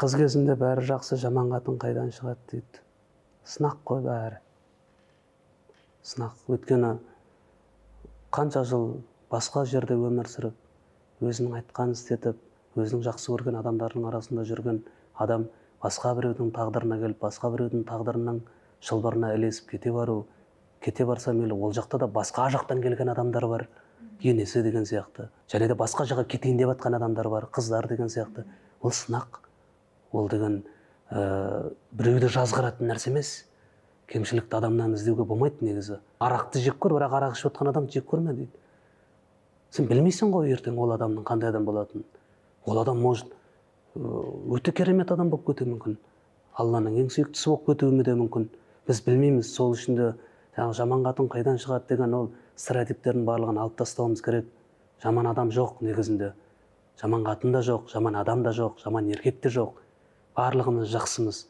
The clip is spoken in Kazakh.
Қыз кезінде бәрі жақсы, жаман қатын қайдан шығады дейді. Сынақ қой бәрі. Сынақ. Өйткені қанша жыл басқа жерде өмір сүріп, өзінің айтқанын істетіп, өзінің жақсы көрген адамдардың арасында жүрген адам басқа біреудің тағдырына келіп, басқа біреудің тағдырының шылбырына ілесіп кете барса мейлі, ол жақта да басқа жақтан келген адамдар бар, енесі деген сияқты. Және де басқа жаққа кетейін деп жатқан адамдар бар, қыздар деген сияқты. Ол сынақ. Ол деген біреуді жазғыратын нәрсе емес. Кемшілікті адамнан іздеуге болмайды негізі. Арақты жек көр, бірақ арақ ішіп отқан адамды жек көрме дейді. Сен білмейсің ғой ертең ол адамның қандай адам болатынын. Ол адам может өте керемет адам болып кетуі мүмкін. Алланың ең сүйіктісі болып кетуі де мүмкін. Біз білмейміз. Сол үшін де жаман қатын қайдан шығады деген ол стереотиптердің барлығын алып тастауымыз керек. Жаман адам жоқ негізінде. Жаман қатын да жоқ, жаман адам да жоқ, жаман еркек те жоқ. Барлығымыз жақсымыз.